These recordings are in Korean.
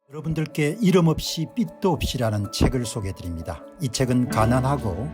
여러분들께 이름 없이 빛도 없이라는 책을 소개해 드립니다. 이 책은 가난하고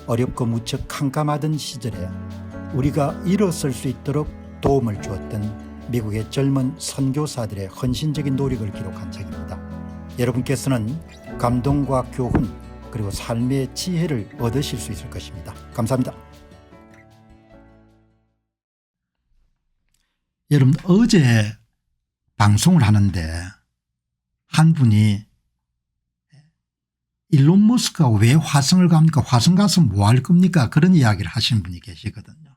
어렵고 무척 캄캄하던 시절에 우리가 일어설 수 있도록 도움을 주었던 미국의 젊은 선교사들의 헌신적인 노력을 기록한 책입니다. 여러분께서는 감동과 교훈 그리고 삶의 지혜를 얻으실 수 있을 것입니다. 감사합니다. 여러분, 어제 방송을 하는데 한 분이 일론 머스크가 왜 화성을 갑니까? 화성 가서 뭐 할 겁니까? 그런 이야기를 하시는 분이 계시거든요.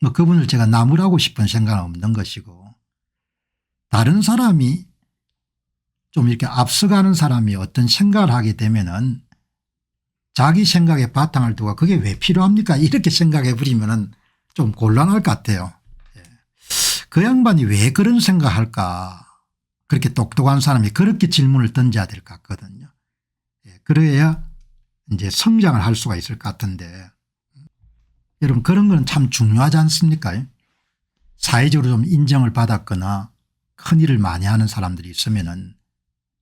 뭐 그분을 제가 나무라고 싶은 생각은 없는 것이고, 다른 사람이 좀 이렇게 앞서가는 사람이 어떤 생각을 하게 되면은 자기 생각에 바탕을 두고 그게 왜 필요합니까? 이렇게 생각해 버리면은 좀 곤란할 것 같아요. 그 양반이 왜 그런 생각할까? 그렇게 똑똑한 사람이 그렇게 질문을 던져야 될 것 같거든요. 그래야 이제 성장을 할 수가 있을 것 같은데, 여러분 그런 건 참 중요하지 않습니까? 사회적으로 좀 인정을 받았거나 큰 일을 많이 하는 사람들이 있으면은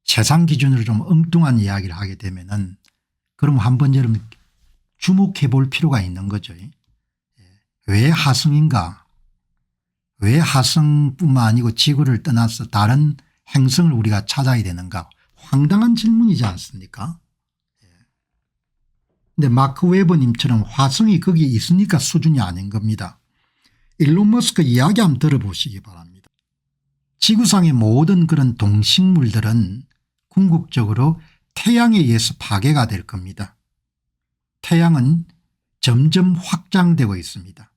세상 기준으로 좀 엉뚱한 이야기를 하게 되면은 그럼 한번 여러분 주목해 볼 필요가 있는 거죠. 왜 화성인가? 왜 화성뿐만 아니고 지구를 떠나서 다른 행성을 우리가 찾아야 되는가? 황당한 질문이지 않습니까? 근데 마크 웨버님처럼 화성이 거기 있으니까 수준이 아닌 겁니다. 일론 머스크 이야기 한번 들어보시기 바랍니다. 지구상의 모든 그런 동식물들은 궁극적으로 태양에 의해서 파괴가 될 겁니다. 태양은 점점 확장되고 있습니다.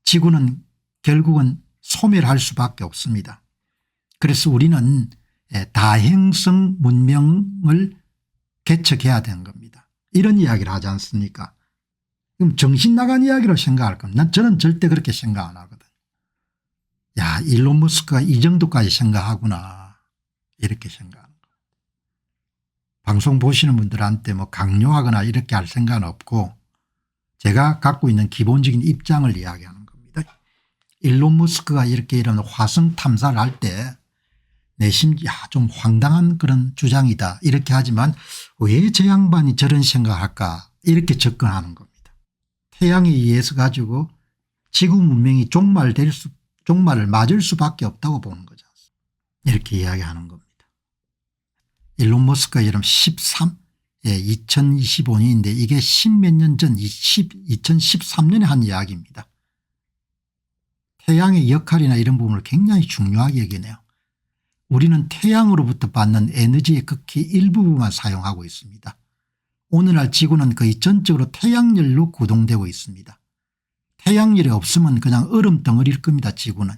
지구는 결국은 소멸할 수밖에 없습니다. 그래서 우리는 다행성 문명을 개척해야 되는 겁니다. 이런 이야기를 하지 않습니까? 그럼 정신 나간 이야기로 생각할 겁니다. 저는 절대 그렇게 생각 안 하거든. 야, 일론 머스크가 이 정도까지 생각하구나, 이렇게 생각하는 거예요. 방송 보시는 분들한테 뭐 강요하거나 이렇게 할 생각은 없고 제가 갖고 있는 기본적인 입장을 이야기하는 겁니다. 일론 머스크가 이렇게 이런 화성 탐사를 할 때 내심 좀 황당한 그런 주장이다 이렇게 하지만 왜 저 양반이 저런 생각할까 이렇게 접근하는 겁니다. 태양에 의해서 가지고 지구 문명이 종말을 맞을 수밖에 없다고 보는 거죠. 이렇게 이야기하는 겁니다. 일론 머스크가 여러분 2025년인데 이게 10몇 년 전 2013년에 한 이야기입니다. 태양의 역할이나 이런 부분을 굉장히 중요하게 여기네요. 우리는 태양으로부터 받는 에너지의 극히 일부분만 사용하고 있습니다. 오늘날 지구는 거의 전적으로 태양열로 구동되고 있습니다. 태양열이 없으면 그냥 얼음 덩어리일 겁니다. 지구는.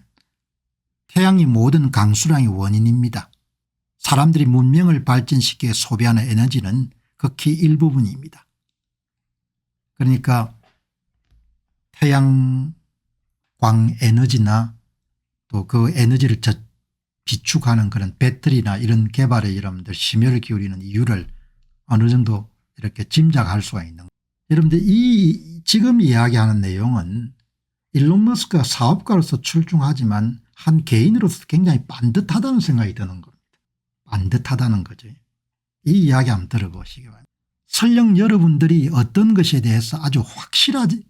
태양이 모든 강수량의 원인입니다. 사람들이 문명을 발전시키기 위해 소비하는 에너지는 극히 일부분입니다. 그러니까 태양광 에너지나 또 그 에너지를 비축하는 그런 배터리나 이런 개발에 여러분들 심혈을 기울이는 이유를 어느 정도 이렇게 짐작할 수가 있는 거예요. 여러분들 이 지금 이야기하는 내용은 일론 머스크가 사업가로서 출중하지만 한 개인으로서 굉장히 반듯하다는 생각이 드는 겁니다. 반듯하다는 거죠. 이 이야기 한번 들어보시기 바랍니다. 설령 여러분들이 어떤 것에 대해서 아주 확실하다고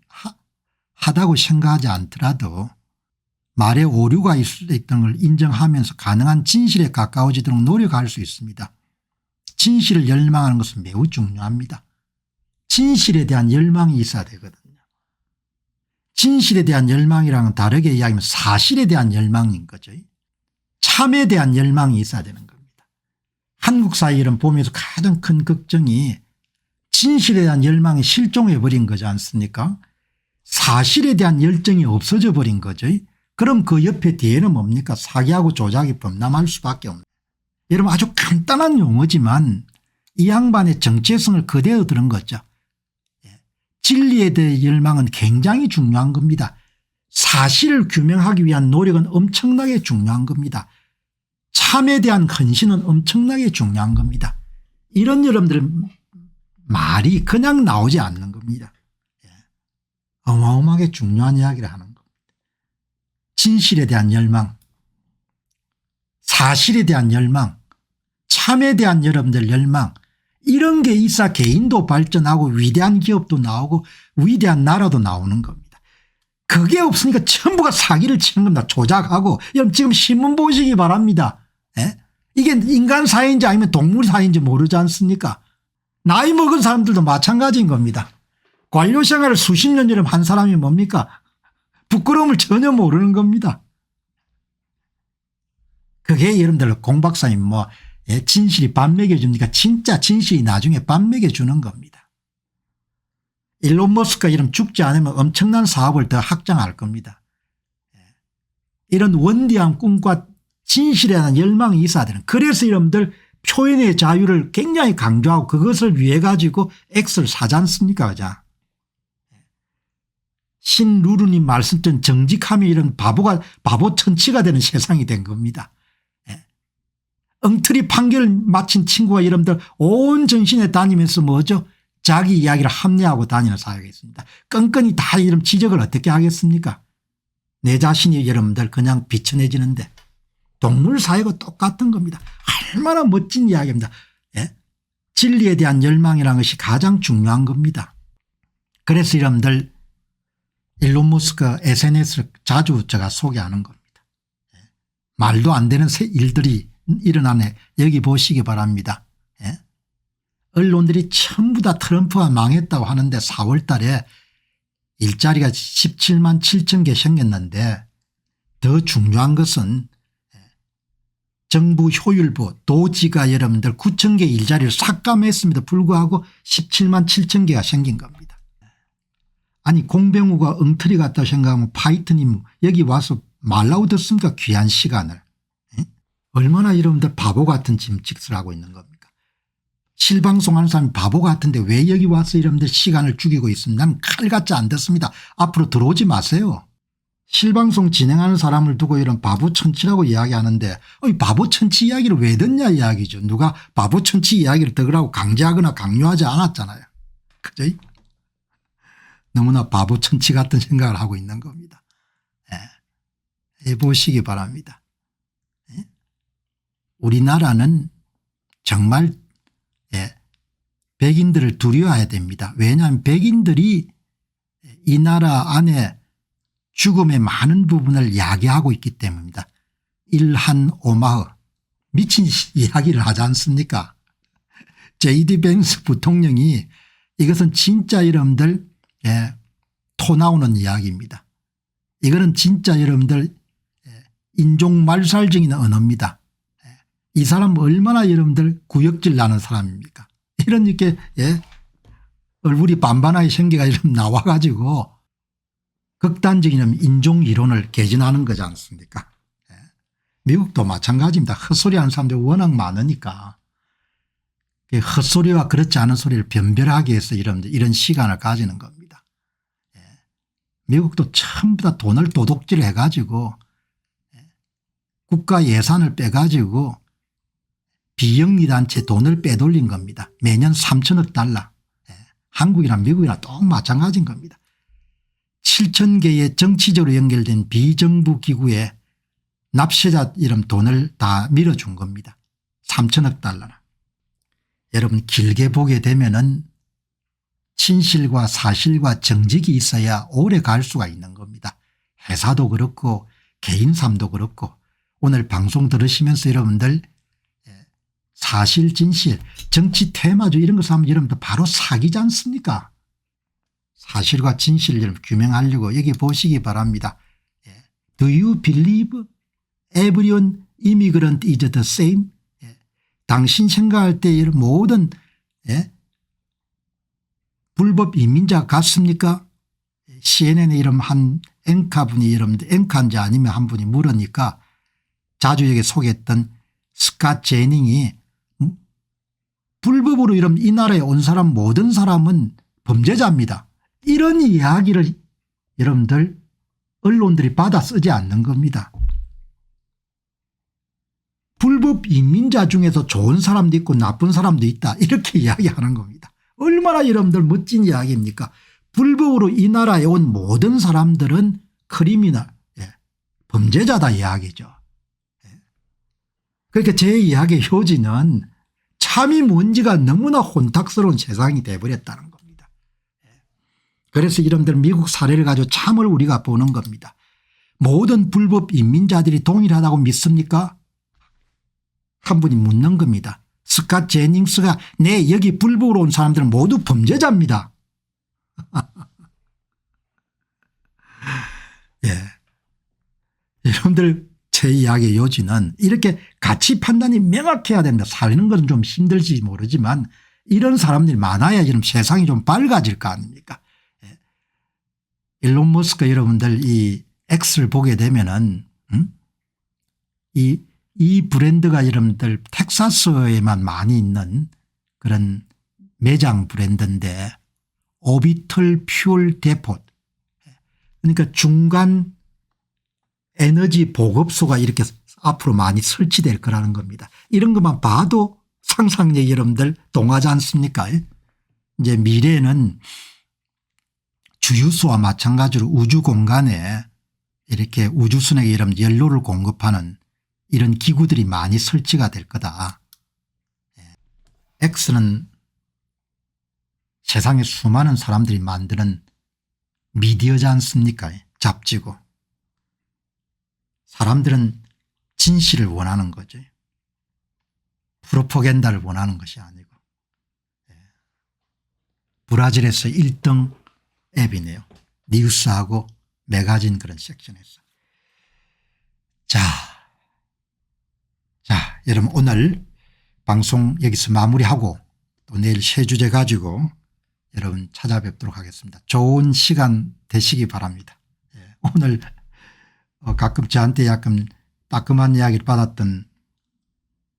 생각하지 않더라도 말에 오류가 있을 수 있다는 걸 인정하면서 가능한 진실에 가까워지도록 노력할 수 있습니다. 진실을 열망하는 것은 매우 중요합니다. 진실에 대한 열망이 있어야 되거든요. 진실에 대한 열망이랑은 다르게 이야기하면 사실에 대한 열망인 거죠. 참에 대한 열망이 있어야 되는 겁니다. 한국 사회를 보면서 가장 큰 걱정이 진실에 대한 열망이 실종해 버린 거지 않습니까? 사실에 대한 열정이 없어져 버린 거죠. 그럼 그 옆에 뒤에는 뭡니까? 사기하고 조작이 범람할 수밖에 없는. 여러분 아주 간단한 용어지만 이 양반의 정체성을 그대로 들은 거죠. 진리에 대한 열망은 굉장히 중요한 겁니다. 사실을 규명하기 위한 노력은 엄청나게 중요한 겁니다. 참에 대한 헌신은 엄청나게 중요한 겁니다. 이런 여러분들 말이 그냥 나오지 않는 겁니다. 어마어마하게 중요한 이야기를 하는 겁니다. 진실에 대한 열망, 사실에 대한 열망, 참에 대한 여러분들 열망, 이런 게 있어 개인도 발전하고 위대한 기업도 나오고 위대한 나라도 나오는 겁니다. 그게 없으니까 전부가 사기를 치는 겁니다. 조작하고. 여러분 지금 신문 보시기 바랍니다. 예? 이게 인간 사회인지 아니면 동물 사회인지 모르지 않습니까? 나이 먹은 사람들도 마찬가지인 겁니다. 관료 생활을 수십 년 전에 한 사람이 뭡니까? 부끄러움을 전혀 모르는 겁니다. 그게 여러분들 공 박사님 뭐 진실이 밥 먹여줍니까? 진짜 진실이 나중에 밥 먹여주는 겁니다. 일론 머스크가 이런 죽지 않으면 엄청난 사업을 더 확장할 겁니다. 이런 원대한 꿈과 진실에 대한 열망이 있어야 되는. 그래서 여러분들 표현의 자유를 굉장히 강조하고 그것을 위해 가지고 X를 사지 않습니까? 그죠? 신루루님 말씀처럼 정직함이 이런 바보 천치가 되는 세상이 된 겁니다. 엉터리 판결을 마친 친구가 여러분들 온 정신에 다니면서 뭐죠? 자기 이야기를 합리하고 다니는 사회가 있습니다. 끈끈이 다 이런 지적을 어떻게 하겠습니까? 내 자신이 여러분들 그냥 비천해지는데 동물 사회가 똑같은 겁니다. 얼마나 멋진 이야기입니다. 예? 진리에 대한 열망이라는 것이 가장 중요한 겁니다. 그래서 여러분들 일론 머스크 SNS를 자주 제가 소개하는 겁니다. 예? 말도 안 되는 일들이 일어나네. 여기 보시기 바랍니다. 예? 언론들이 전부 다 트럼프가 망했다고 하는데 4월 달에 일자리가 17만 7천 개 생겼는데 더 중요한 것은 정부 효율부 도지가 여러분들 9천 개 일자리를 삭감했음에도 불구하고 17만 7천 개가 생긴 겁니다. 아니 공병우가 엉터리 같다고 생각하면 파이터님 여기 와서 말라고 듣습니까? 귀한 시간을. 에? 얼마나 여러분들 바보 같은 짐짓을 하고 있는 겁니까? 실방송하는 사람이 바보 같은데 왜 여기 와서 여러분들 시간을 죽이고 있습니다. 나는 칼같이 안 듣습니다. 앞으로 들어오지 마세요. 실방송 진행하는 사람을 두고 이런 바보천치라고 이야기하는데 바보천치 이야기를 왜 듣냐 이야기죠. 누가 바보천치 이야기를 들으라고 강제하거나 강요하지 않았잖아요. 그죠? 너무나 바보천치 같은 생각을 하고 있는 겁니다. 예. 보시기 바랍니다. 예? 우리나라는 정말 백인들을 두려워해야 됩니다. 왜냐하면 백인들이 이 나라 안에 죽음의 많은 부분을 야기하고 있기 때문입니다. 일한 오마흐 미친 이야기를 하지 않습니까? JD 뱅스 부통령이 이것은 진짜 여러분들 토 나오는 이야기입니다. 이거는 진짜 여러분들 인종말살적인 언어입니다. 이 사람 얼마나 여러분들 구역질 나는 사람입니까? 이런 이렇게 얼굴이 반반하게 생기가 이런 나와 가지고 극단적인 인종 이론을 개진하는 거지 않습니까? 미국도 마찬가지입니다. 헛소리하는 사람들이 워낙 많으니까 헛소리와 그렇지 않은 소리를 변별하기 위해서 이런 시간을 가지는 겁니다. 미국도 전부 다 돈을 도둑질 해가지고 국가 예산을 빼가지고 비영리단체 돈을 빼돌린 겁니다. 매년 3천억 달러. 한국이나 미국이나 똑 마찬가지인 겁니다. 7천 개의 정치적으로 연결된 비정부 기구에 납세자 이름 돈을 다 밀어준 겁니다. 3천억 달러나. 여러분 길게 보게 되면은 진실과 사실과 정직이 있어야 오래 갈 수가 있는 겁니다. 회사도 그렇고 개인 삶도 그렇고 오늘 방송 들으시면서 여러분들 사실 진실 정치 테마주 이런 것을 하면 여러분들 바로 사기지 않습니까? 사실과 진실을 규명하려고 여기 보시기 바랍니다. Do you believe everyone immigrant is the same? 당신 생각할 때 이런 모든 불법 이민자 같습니까? CNN에 이런 한 앵커분이 여러분들 앵커인지 아니면 한 분이 물으니까 자주 여기 소개했던 스캇 제닝이 불법으로 이런 이 나라에 온 사람 모든 사람은 범죄자입니다. 이런 이야기를 여러분들 언론들이 받아 쓰지 않는 겁니다. 불법 이민자 중에서 좋은 사람도 있고 나쁜 사람도 있다 이렇게 이야기하는 겁니다. 얼마나 여러분들 멋진 이야기입니까? 불법으로 이 나라에 온 모든 사람들은 크리미널 범죄자다 이야기죠. 그러니까 제 이야기의 요지는 참이 뭔지가 너무나 혼탁스러운 세상이 돼버렸다는 겁니다. 그래서 이런들 미국 사례를 가지고 참을 우리가 보는 겁니다. 모든 불법 인민자들이 동일하다고 믿습니까? 한 분이 묻는 겁니다. 스캇 제닝스가 네 여기 불법으로 온 사람들은 모두 범죄자입니다. 예. 여러분들 제 이야기의 요지는 이렇게 가치 판단이 명확해야 됩니다. 사는 건 좀 힘들지 모르지만 이런 사람들이 많아야 이런 세상이 좀 밝아질 거 아닙니까? 예. 일론 머스크 여러분들 이 X를 보게 되면은 이 브랜드가 여러분들 텍사스에만 많이 있는 그런 매장 브랜드인데 오비털 퓨얼 데포, 그러니까 중간 에너지 보급소가 이렇게 앞으로 많이 설치될 거라는 겁니다. 이런 것만 봐도 상상력이 여러분들 동하지 않습니까? 이제 미래에는 주유소와 마찬가지로 우주 공간에 이렇게 우주선에게 이런 연료를 공급하는 이런 기구들이 많이 설치가 될 거다. X는 세상에 수많은 사람들이 만드는 미디어지 않습니까? 잡지고. 사람들은 진실을 원하는 거죠. 프로포간다를 원하는 것이 아니고. 브라질에서 1등 앱이네요. 뉴스하고 매거진 그런 섹션에서. 자, 여러분 오늘 방송 여기서 마무리하고 또 내일 새 주제 가지고 여러분 찾아뵙도록 하겠습니다. 좋은 시간 되시기 바랍니다. 오늘 가끔 저한테 약간 따끔한 이야기를 받았던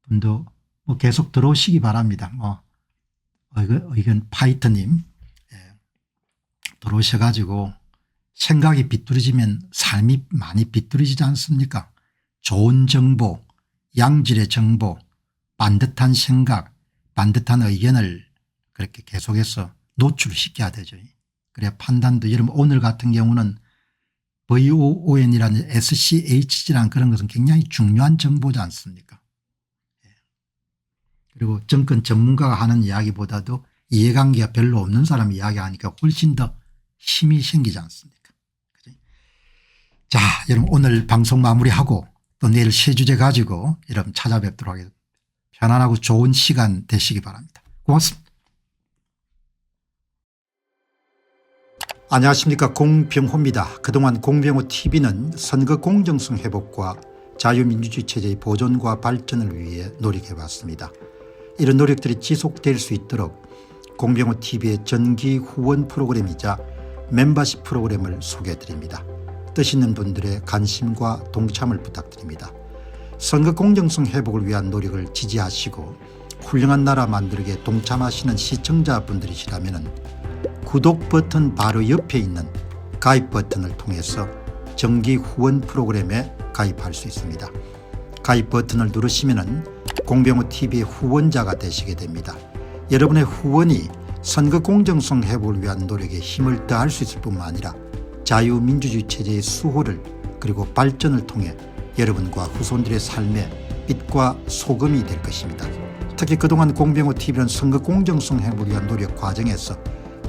분도 뭐 계속 들어오시기 바랍니다. 의견 파이터님 들어오셔가지고 생각이 비뚤어지면 삶이 많이 비뚤어지지 않습니까? 좋은 정보, 양질의 정보, 반듯한 생각, 반듯한 의견을 그렇게 계속해서 노출시켜야 되죠. 그래야 판단도 여러분 오늘 같은 경우는 VOON이라는 SCHG라는 그런 것은 굉장히 중요한 정보지 않습니까? 그리고 정권 전문가가 하는 이야기보다도 이해관계가 별로 없는 사람이 이야기하니까 훨씬 더 힘이 생기지 않습니까? 자, 여러분 오늘 방송 마무리하고 또 내일 새 주제 가지고 여러분 찾아뵙도록 하겠습니다. 편안하고 좋은 시간 되시기 바랍니다. 고맙습니다. 안녕하십니까, 공병호입니다. 그동안 공병호 TV는 선거 공정성 회복과 자유민주주의 체제의 보존과 발전을 위해 노력해왔습니다. 이런 노력들이 지속될 수 있도록 공병호 TV의 정기 후원 프로그램이자 멤버십 프로그램을 소개해드립니다. 뜻 있는 분들의 관심과 동참을 부탁드립니다. 선거 공정성 회복을 위한 노력을 지지하시고 훌륭한 나라 만들기에 동참하시는 시청자분들이시라면 구독 버튼 바로 옆에 있는 가입 버튼을 통해서 정기 후원 프로그램에 가입할 수 있습니다. 가입 버튼을 누르시면 공병호TV의 후원자가 되시게 됩니다. 여러분의 후원이 선거 공정성 회복을 위한 노력에 힘을 더할 수 있을 뿐만 아니라 자유민주주의 체제의 수호를 그리고 발전을 통해 여러분과 후손들의 삶에 빛과 소금이 될 것입니다. 특히 그동안 공병호TV는 선거 공정성 회복을 위한 노력 과정에서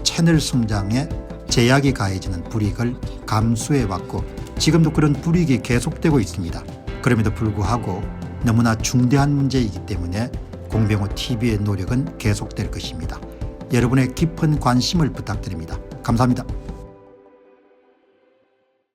채널 성장에 제약이 가해지는 불이익을 감수해왔고 지금도 그런 불이익이 계속되고 있습니다. 그럼에도 불구하고 너무나 중대한 문제이기 때문에 공병호TV의 노력은 계속될 것입니다. 여러분의 깊은 관심을 부탁드립니다. 감사합니다.